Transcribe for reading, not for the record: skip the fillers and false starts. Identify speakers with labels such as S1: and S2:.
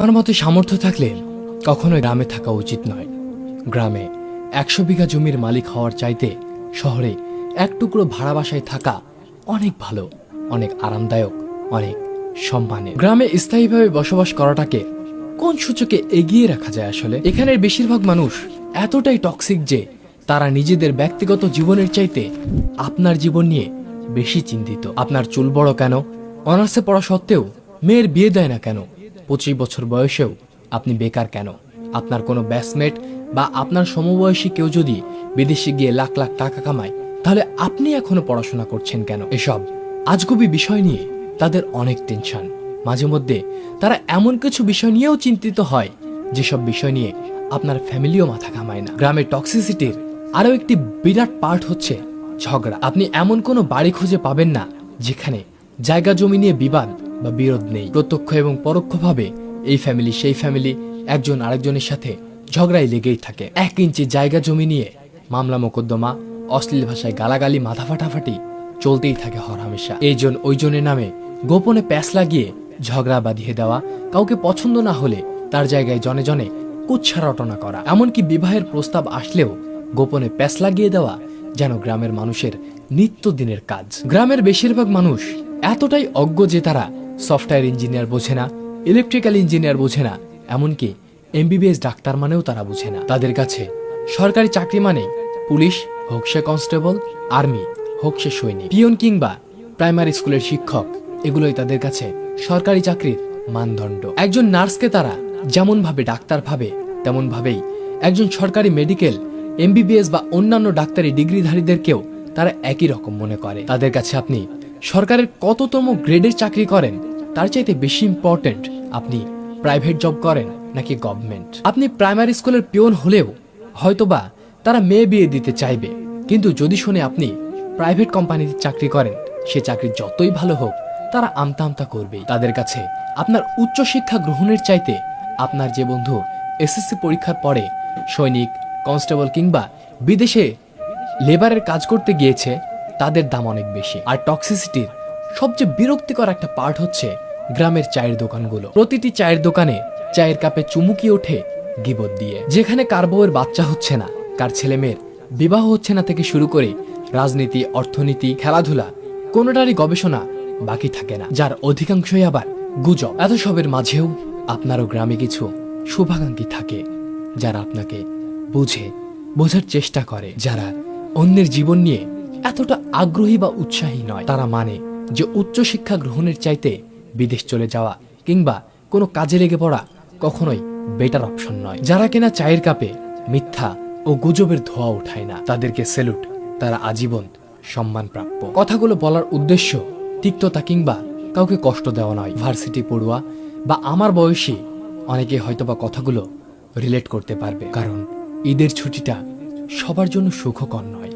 S1: আমার মতে সামর্থ্য থাকলে কখনোই গ্রামে থাকা উচিত নয়। গ্রামে 100 বিঘা জমির মালিক হওয়ার চাইতে শহরে এক টুকরো ভাড়া বাসায় থাকা অনেক ভালো, অনেক আরামদায়ক, অনেক সম্মানের। গ্রামে স্থায়ীভাবে বসবাস করাটাকে কোন সূচকে এগিয়ে রাখা যায়? আসলে এখানের বেশিরভাগ মানুষ এতটাই টক্সিক যে তারা নিজেদের ব্যক্তিগত জীবনের চাইতে আপনার জীবন নিয়ে বেশি চিন্তিত। আপনার চুল বড় কেন, অনার্সে পড়া সত্ত্বেও মেয়ের বিয়ে দেয় না কেন, 25 বছর বয়সেও আপনি বেকার কেন, আপনার কোনো ব্যাচমেট বা আপনার সমবয়সী কেউ যদি বিদেশে গিয়ে লাখ লাখ টাকা কামায় তাহলে আপনি এখনো পড়াশোনা করছেন কেন? এসব আজগুবি বিষয় নিয়ে তাদের অনেক টেনশন। মাঝে মধ্যে তারা এমন কিছু বিষয় নিয়েও চিন্তিত হয় যেসব বিষয় নিয়ে আপনার ফ্যামিলিও মাথা ঘামায় না। গ্রামের টক্সিসিটির আরও একটি বিরাট পার্ট হচ্ছে ঝগড়া। আপনি এমন কোনো বাড়ি খুঁজে পাবেন না যেখানে জায়গা জমি নিয়ে বিবাদ বা বিরোধ নেই। প্রত্যক্ষ এবং পরোক্ষভাবে এই ফ্যামিলি সেই ফ্যামিলি একজন আরেকজনের সাথে ঝগড়াই লেগেই থাকে। 1 ইঞ্চি জায়গা জমি নিয়ে মামলা মোকদ্দমা, অশ্লীল ভাষায় গালাগালি, মাথা ফাটাফাটি চলতেই থাকে হরহামেশা। এইজন ওইজনের নামে গোপনে প্যাঁচ লাগিয়ে ঝগড়া বাঁধিয়ে দেওয়া, কাউকে পছন্দ না হলে তার জায়গায় জনে জনে কুচ্ছা রটনা করা, এমনকি বিবাহের প্রস্তাব আসলেও গোপনে প্যাঁচ লাগিয়ে দেওয়া যেন গ্রামের মানুষের নিত্যদিনের কাজ। গ্রামের বেশিরভাগ মানুষ এতটাই অজ্ঞ যে তারা সফটওয়্যার ইঞ্জিনিয়ার বোঝে না, ইলেকট্রিক্যাল ইঞ্জিনিয়ার বোঝে না, এমনকি MBBS ডাক্তার মানেও তারা বোঝে না। তাদের কাছে সরকারি চাকরি মানে পুলিশ হোক সে কনস্টেবল, আর্মি হোক সে সৈনিক, পিয়ন কিংবা প্রাইমারি স্কুলের শিক্ষক, এগুলোই তাদের কাছে সরকারি চাকরির মানদণ্ড। একজন নার্সকে তারা যেমন ভাবে ডাক্তার ভাবে তেমন ভাবেই একজন সরকারি মেডিকেল, MBBS বা অন্যান্য ডাক্তারি ডিগ্রিধারীদেরকেও তারা একই রকম মনে করে। তাদের কাছে আপনি সরকারের কততম গ্রেডের চাকরি করেন তার চাইতে বেশি ইম্পর্টেন্ট আপনি প্রাইভেট জব করেন নাকি গভর্নমেন্ট। আপনি প্রাইমারি স্কুলের পিয়ন হলেও হয়তোবা তারা মেয়ে বিয়ে দিতে চাইবে, কিন্তু যদি শুনে আপনি প্রাইভেট কোম্পানিতে চাকরি করেন সে চাকরি যতই ভালো হোক তারা আমতা আমতা করবেই। তাদের কাছে আপনার উচ্চশিক্ষা গ্রহণের চাইতে আপনার যে বন্ধু SSC পরীক্ষার পরে সৈনিক, কনস্টেবল কিংবা বিদেশে লেবারের কাজ করতে গিয়েছে তাদের দাম অনেক বেশি। আর টক্সিসিটির সবচেয়ে বিরক্তিকর একটা পার্ট হচ্ছে গ্রামের চায়ের দোকানগুলো। প্রতিটি চায়ের দোকানে চায়ের কাপে চুমুকি ওঠে গিবত দিয়ে। যেখানে কার বউয়ের বাচ্চা হচ্ছে না, কার ছেলে মেয়ের বিবাহ হচ্ছে না থেকে শুরু করে রাজনীতি, অর্থনীতি, খেলাধুলা কোনোটারই গবেষণা বাকি থাকে না, যার অধিকাংশই আবার গুজব। এত সবের মাঝেও আপনারও গ্রামে কিছু শুভাকাঙ্ক্ষী থাকে যারা আপনাকে বোঝার চেষ্টা করে, যারা অন্যের জীবন নিয়ে এতটা আগ্রহী বা উৎসাহী নয়। তারা মানে যে উচ্চশিক্ষা গ্রহণের চাইতে বিদেশ চলে যাওয়া কিংবা কোনো কাজে লেগে পড়া কখনোই বেটার অপশন নয়। যারা কিনা চায়ের কাপে মিথ্যা ও গুজবের ধোঁয়া ওঠায় না, তাদেরকে স্যালুট, তারা আজীবন সম্মান প্রাপ্য। কথাগুলো বলার উদ্দেশ্য তিক্ততা কিংবা কাউকে কষ্ট দেওয়া নয়। ভার্সিটি পড়ুয়া বা আমার বয়সী অনেকে হয়তোবা কথাগুলো রিলেট করতে পারবে, কারণ ঈদের ছুটিটা সবার জন্য সুখকর নয়।